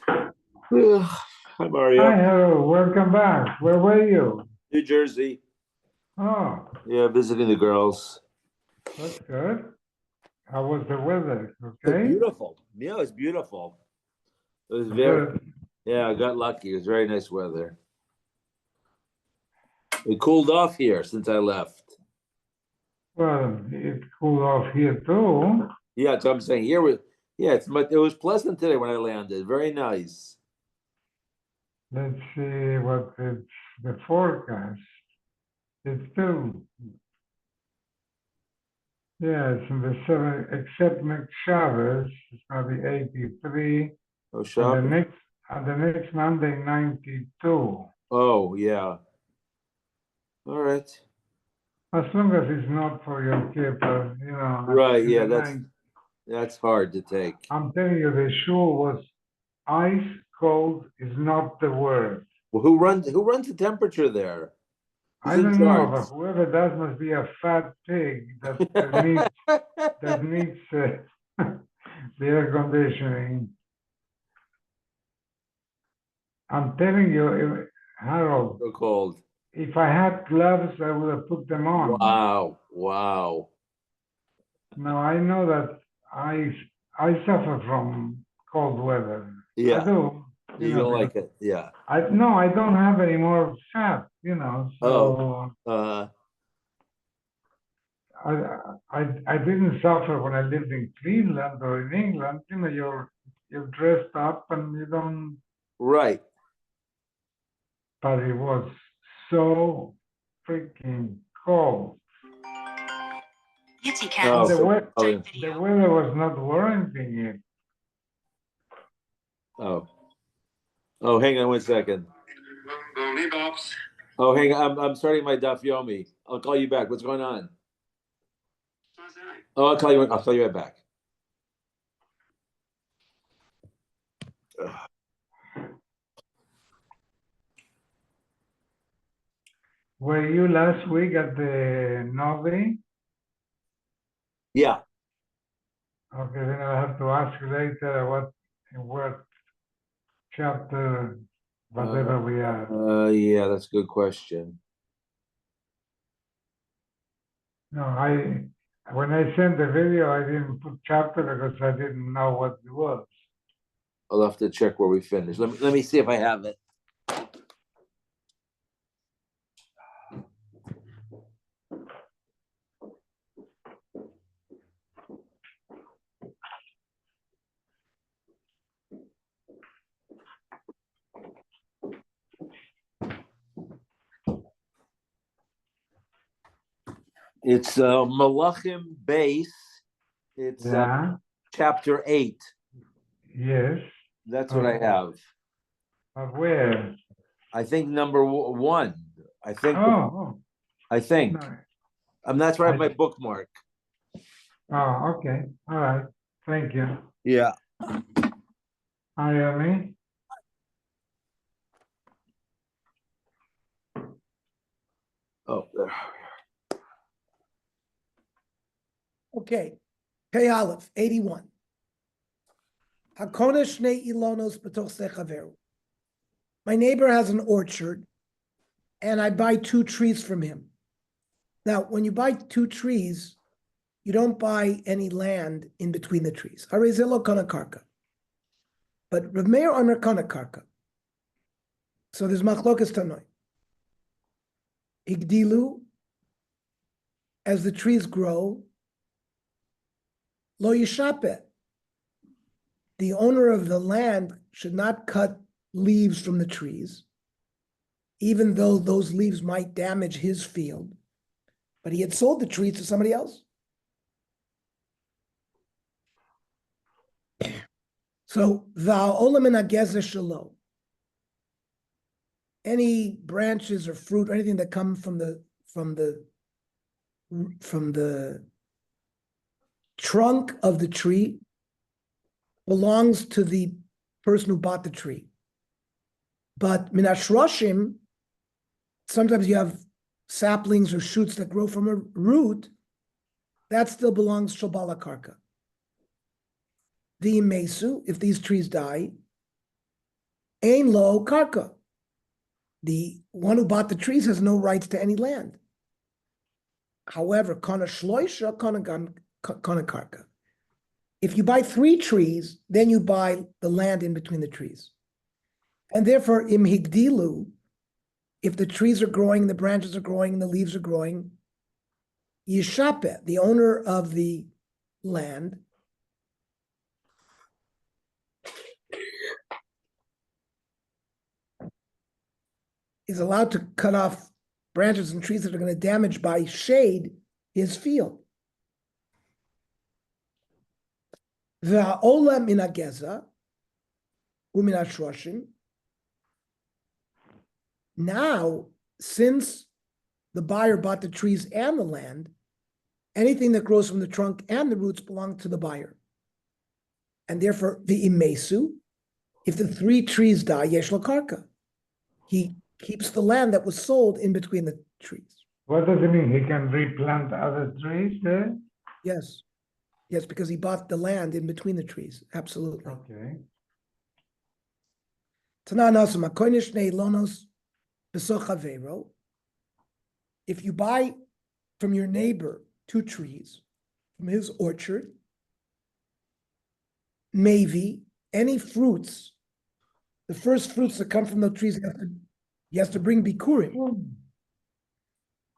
Hi, Hi, Mario. hello, welcome back. Where were you? New Jersey. Oh, Yeah, visiting the girls. that's good. How was the weather? It was Okay, beautiful. Yeah, it was beautiful. It was very, good. yeah, I got lucky. It was very nice weather. It cooled off here since I left. Well, it cooled off here too. Yeah, that's what I'm saying. Yeah, it was pleasant today when I landed. Very nice. Let's see what it's the forecast. It's still, yeah, it's in the seven, except next Shabbos, it's gonna be 83, Oh, and shopping. the next Monday, 92. Oh, yeah. All right. As long as it's not for your Kippur, Right. in Yeah, the night. that's hard to take. I'm telling you, the shul was ice cold is not the word. Well, who runs the temperature there? Who's I in don't know, charge? but whoever does must be a fat pig that needs the air conditioning. I'm telling you, Harold, So cold. if I had gloves, I would have put them on. Wow. Wow. No, I know that I I suffer from cold weather. I Yeah. do, You don't because like it. Yeah. I don't have any more fat, Oh. so Uh, I didn't suffer when I lived in Cleveland or in England. You're dressed up and you don't, right. but it was so freaking cold. And Oh, probably. the weather was not warranting it. Oh. Oh, hang on one second. Oh, hang on. I'm starting my Daf Yomi. I'll call you back. What's going on? Oh, I'll call you right back. Were you last week at the Novi? Yeah. Okay, then I'll have to ask you later what chapter, whatever we are. Yeah, that's a good question. No, when I sent the video, I didn't put chapter because I didn't know what it was. I'll have to check where we finished. Let me see if I have it. It's Malachim base. It's Yeah, chapter 8. yes. That's what I have. But where? I think number one. I think. Oh, I think. no. That's where I have my I, bookmark. oh, okay. All right. Thank you. Yeah. Hi, Yomi. Oh, there. Okay, Pei Aleph, 81. Hakona shnei ilonos b'toch seh chaveru. My neighbor has an orchard, and I buy 2 trees from him. Now, when you buy 2 trees, you don't buy any land in between the trees. Arezelo kana karka. But Rav Meir Omer kana karka. So there's machlokas tanoi. Igdilu, as the trees grow, lo yishapeh. The owner of the land should not cut leaves from the trees, even though those leaves might damage his field. But he had sold the trees to somebody else. So, any branches or fruit or anything that come from the trunk of the tree belongs to the person who bought the tree. But minashroshim, sometimes you have saplings or shoots that grow from a root, that still belongs to Bala Karka. The mesu, if these trees die, Ein lo karka. The one who bought the trees has no rights to any land. However, kana shloisha, kana karka. If you buy 3 trees, then you buy the land in between the trees. And therefore, im higdilu, if the trees are growing, the branches are growing, the leaves are growing, yishape, the owner of the land, is allowed to cut off branches and trees that are going to damage by shade his field. V'ha'ola min ha'geza u'min ha'shroshim. Now, since the buyer bought the trees and the land, anything that grows from the trunk and the roots belong to the buyer. And therefore, the imesu, if the 3 trees die, yesh lo karka. He keeps the land that was sold in between the trees. What does it mean? He can replant other trees there? Yes. Yes, because he bought the land in between the trees. Absolutely. Okay. If you buy from your neighbor 2 trees from his orchard, maybe any fruits, the first fruits that come from the trees, he has to bring bikurim.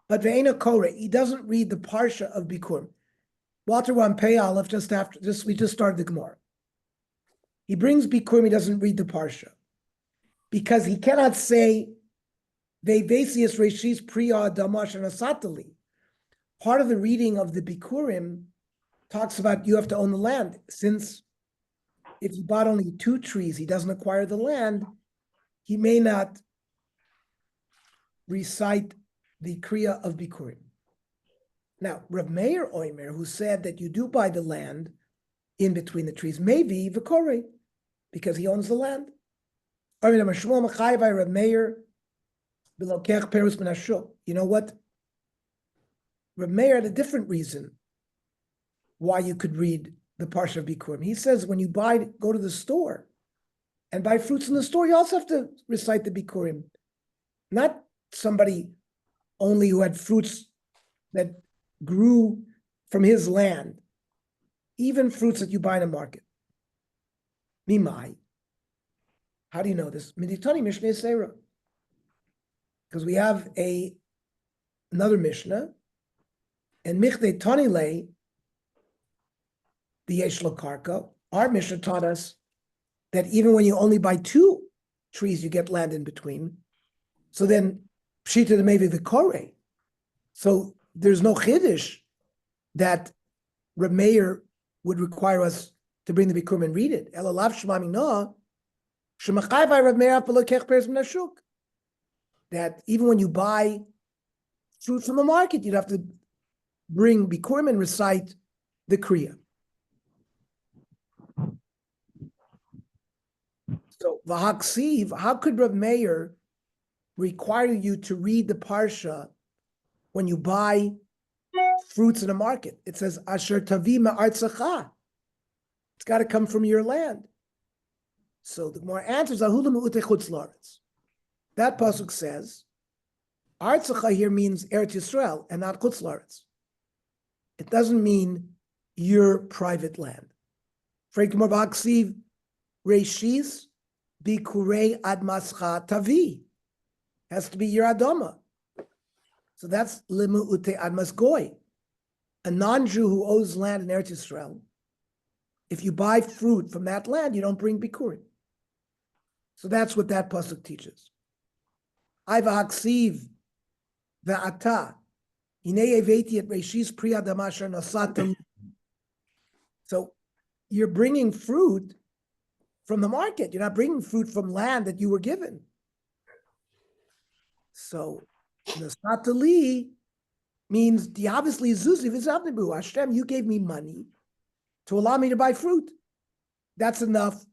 But ve'ena kore, he doesn't read the parsha of bikurim. Walter won Pei Aleph just after this. We just started the Gemara. He brings bikurim. He doesn't read the parsha because he cannot say ve'vesius reshis priya damash and asatali. Part of the reading of the bikurim talks about you have to own the land. Since if he bought only 2 trees, he doesn't acquire the land. He may not recite the kriya of bikurim. Now, Rav Meir Oimer, who said that you do buy the land in between the trees, maybe v'korei, because he owns the land. You know what? Rav Meir had a different reason why you could read the parsha of bikurim. He says when you go to the store and buy fruits in the store, you also have to recite the bikurim. Not somebody only who had fruits that grew from his land, even fruits that you buy in a market. Mimai. How do you know this? Miditani Mishneh Seira. Because we have another Mishnah, and Michdei Tanile, the Yesh Lo Karka, our Mishnah taught us that even when you only buy 2 trees, you get land in between. So then, Pshita the maybe the Kore. So there's no chiddush that Reb Meir would require us to bring the bikurim and read it. Elalav shemami noah shemachayvai Reb Meir apelokech peres min hashuk. That even when you buy fruit from the market, you'd have to bring bikurim and recite the kriya. So v'haksiv, how could Reb Meir require you to read the parsha when you buy fruits in a market? It says, Asher tavi ma'artzacha. It's got to come from your land. So the more answers, Ahula me'ute chutz la'aretz. That pasuk says, Artzacha here means Eretz Yisrael and not chutz la'aretz. It doesn't mean your private land. Freik more b'aksiv reishis bikurei admascha tavi. Has to be your adama. So that's limu ute admas goy. A non-Jew who owes land in Eretz Yisrael, if you buy fruit from that land, you don't bring bikurim. So that's what that pasuk teaches. I v'haksiv v'ata hinei eveti et reishis pri adama asher nasatam. So you're bringing fruit from the market. You're not bringing fruit from land that you were given. So nasatali means obviously zuzi v'zavnibu. Hashem, you gave me money to allow me to buy fruit. That's enough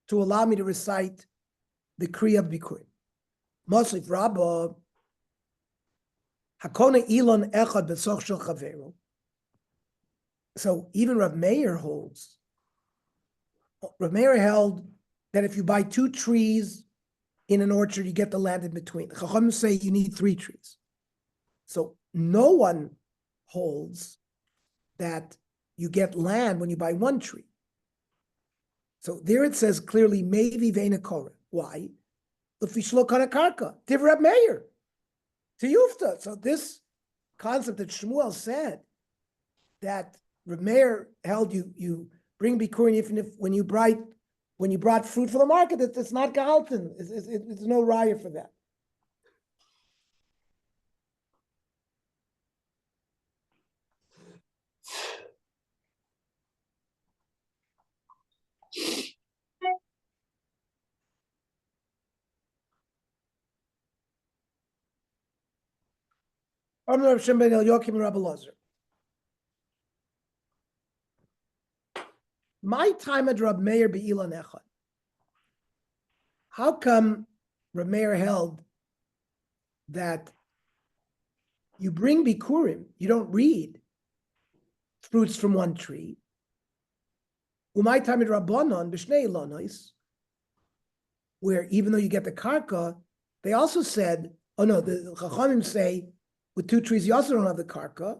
to allow me to recite the kriya of bikurim. Mosif Rabba hakona ilon echad b'soch shel chaveru. So even Rav Meir holds. Rav Meir held that if you buy 2 trees in an orchard, you get the land in between. The Chachamim say you need 3 trees. So no one holds that you get land when you buy 1 tree. So there it says clearly, Mevi Veina Korah. Why? L'fishlo kana karka. Divrei Meir. Tiyufta. So this concept that Shmuel said that Reb Meir held you bring bikurin even if when you brought fruit from the market, it's not gehalten. It's no raya for that. Rav Shem ben Yomi and Rabbi Lazar. My time at Rab Meir be'ilan echad. How come Rab Meir held that you bring bikurim, you don't read fruits from 1 tree? Umay time at Rabbanon b'shnei ilonos, where even though you get the karka, they also said, oh no, the Chachamim say with 2 trees you also don't have the karka.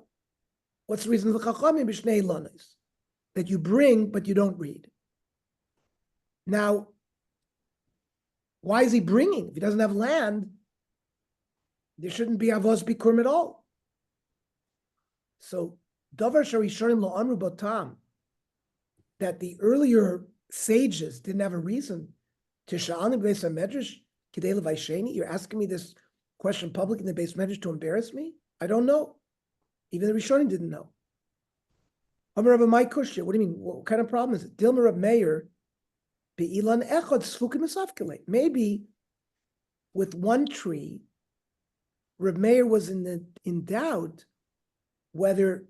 What's the reason of the Chachamim b'shnei ilonos? That you bring, but you don't read. Now, why is he bringing? If he doesn't have land, there shouldn't be avos bikurim at all. So, davar sharishonim lo amru botam, that the earlier sages didn't have a reason to sha'anim beis hamedrash kidei levaysheni. You're asking me this question public in the beis medrash to embarrass me? I don't know. Even the Rishonim didn't know. Amar Rabbi Mai Kushya, what do you mean? What kind of problem is it? Dilma Rab Meir, be'ilan echad sfukim esafkele. Maybe with 1 tree, Rab Meir was in doubt whether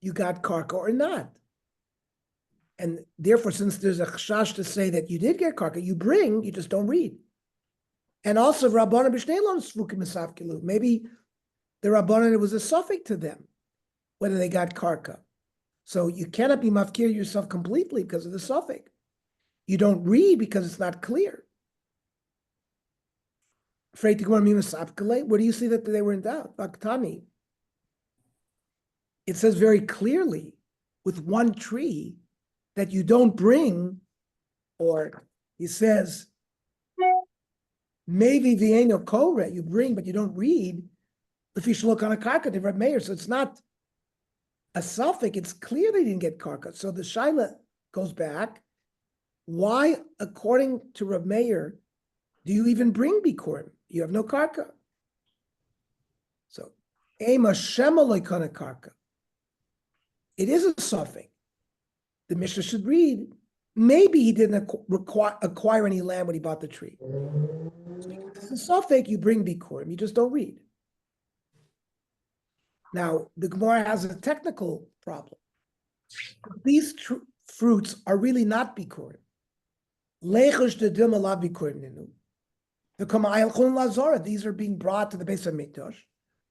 you got karka or not. And therefore, since there's a chashash to say that you did get karka, you bring, you just don't read. And also, Rabbanan b'shnei lon sfukim esafkelu. Maybe the Rabbanan, it was a suffix to them, whether they got karka. So you cannot be mafkir yourself completely because of the suffix. You don't read because it's not clear. Afraid to go on mimasapkale. Where do you see that they were in doubt? Baktani. It says very clearly with 1 tree that you don't bring, or he says, maybe v'eno kore, you bring, but you don't read. If you should look on a karka, they Reb Meir. So it's not a suffix, it's clear they didn't get karka. So the shaila goes back. Why, according to Reb Meir, do you even bring bikurim? You have no karka. So, ema shemaloi kana karka. It is a suffix. The Mishnah should read, maybe he didn't acquire any land when he bought the tree. So it's a suffix, you bring bikurim, you just don't read. Now, the Gemara has a technical problem. These fruits are really not bikurim. Lechush de dilma la bikurim ninu. The kamayel chulin lazara. These are being brought to the base of mikdash,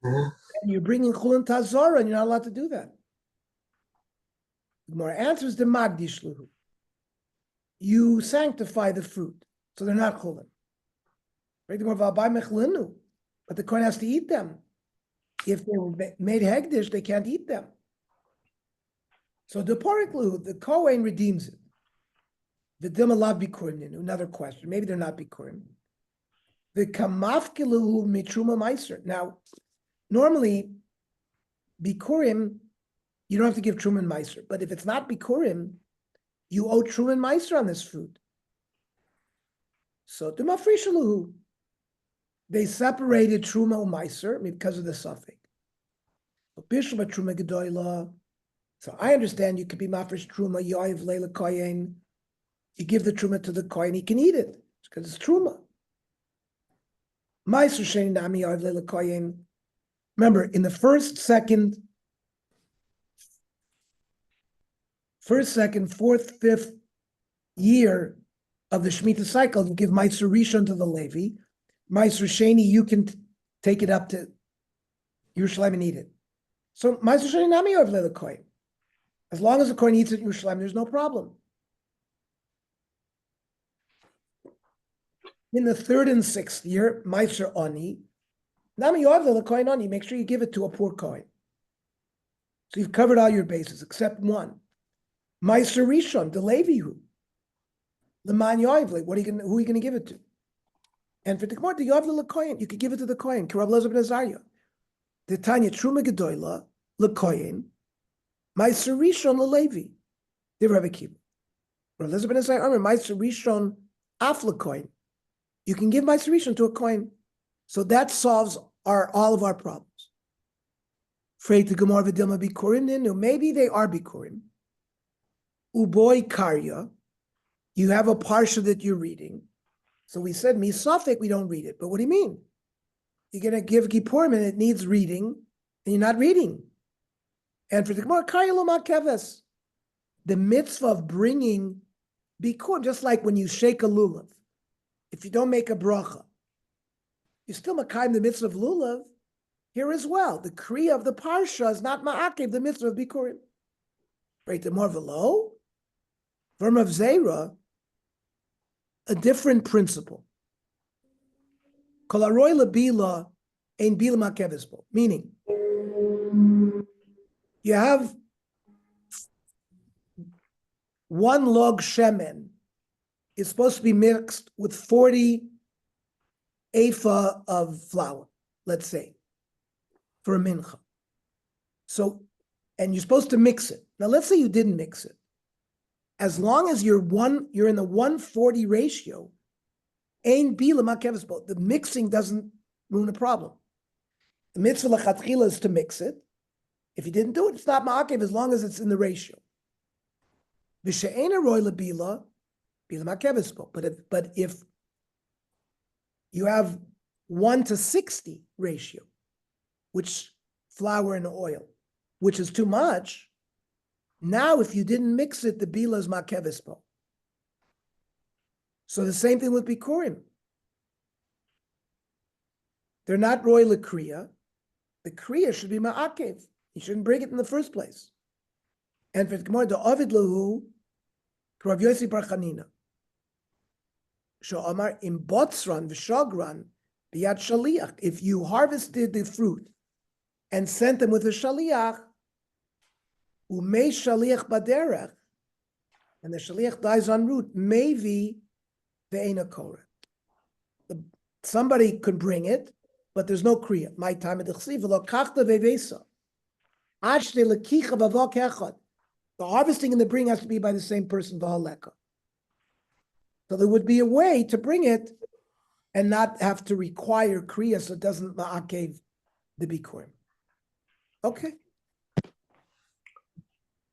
and you're bringing chulin tazara, and you're not allowed to do that. The Gemara answers the magdish luhu. You sanctify the fruit, so they're not chulin. Right? But the kohen has to eat them. If they were made hegdish, they can't eat them. So the poriklu, the kohen redeems it. The dimalav bikurim. Another question. Maybe they're not bikurim. The kamafkilu mitruma meiser. Now, normally, bikurim, you don't have to give truma and meiser. But if it's not bikurim, you owe truma and meiser on this fruit. So the mafrishaluhu, they separated truma and meiser because of the suffix. Bishma truma gedoyla. So I understand you could be mafresh truma yoiv leila koyen. You give the truma to the kohen, he can eat it because it's truma. Meiser shein nami yoiv leila koyen. Remember, in the first, second, fourth, fifth year of the Shemitah cycle, you give Meiser Rishon to the Levi. Meiser Sheni, you can take it up to Yerushalayim and eat it. So Meiser Sheni nami yoiv leila koyen. As long as the kohen eats it in Yerushalayim, there's no problem. In the third and sixth year, Meiser Oni. Nami Yovel, the coin Oni, make sure you give it to a poor coin. So you've covered all your bases except one. Meiser Rishon, the Levihu. The Man Yovel, who are you going to give it to? And for the Gemara, the Yovel Lekoyen, you could give it to the coin. Kirav Lezer ben Azariah. The Tanya Truma Gedoyla Lekoyen. Meiser Rishon LeLevi. The Rebbe Kiva. Rav Lezer ben Azariah, Meiser Rishon Af Lekoyen. You can give Meiser Rishon to a coin. So that solves all of our problems. Freit the Gemara v'dilma bikurim ninu. Maybe they are bikurim. Uboy karya. You have a parsha that you're reading. So we said misafek, we don't read it. But what do you mean? You're going to give Kippurim and it needs reading, and you're not reading. And for the Gemara, karya loma keves. The mitzvah of bringing bikurim, just like when you shake a lulav. If you don't make a bracha, you still makayim the mitzvah of lulav here as well. The kriya of the parsha is not ma'akev the mitzvah of bikurim. Right, the more below, Verm of Zera, a different principle. Kol haroy lebila ein bila ma'akev bo. Meaning, you have one log shemen is supposed to be mixed with 40 ephah of flour, let's say, for a mincha. So, and you're supposed to mix it. Now, let's say you didn't mix it. As long as you're in the 140 ratio, ein bila ma'akev bo. The mixing doesn't ruin a problem. The mitzvah l'chatchila is to mix it. If you didn't do it, it's not ma'akev as long as it's in the ratio. V'she'ein haroy lebila, bila ma'akev bo. But if you have 1:60 ratio, which flour and oil, which is too much. Now, if you didn't mix it, the bila is ma'akev bo. So the same thing with bikurim. They're not roy l'kriya. The kriya should be ma'akev. You shouldn't bring it in the first place. And for the Gemara, the Ovid lahu, Rav Yossi bar Chanina. Sho'amar im botzran v'shogran b'yad shaliach. If you harvested the fruit and sent them with a shaliach, umei shaliach baderech, and the shaliach dies en route, maybe ve'ena korah. Somebody could bring it, but there's no kriya. My time at the chsiv v'lo kachta ve'vesa. Ashte lekicha b'avok echad. The harvesting and the bring has to be by the same person, v'haleka. So there would be a way to bring it and not have to require kriya, so it doesn't ma'akev the bikurim. Okay.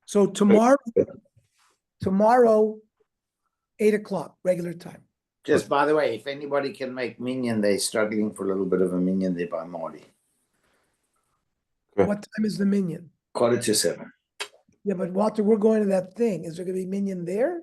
So tomorrow, 8 o'clock, regular time. Just by the way, if anybody can make minyan, they're struggling for a little bit of a minyan there by Mori. Okay. What time is the minyan? 6:45. Yeah, but Walter, we're going to that thing. Is there going to be minyan there?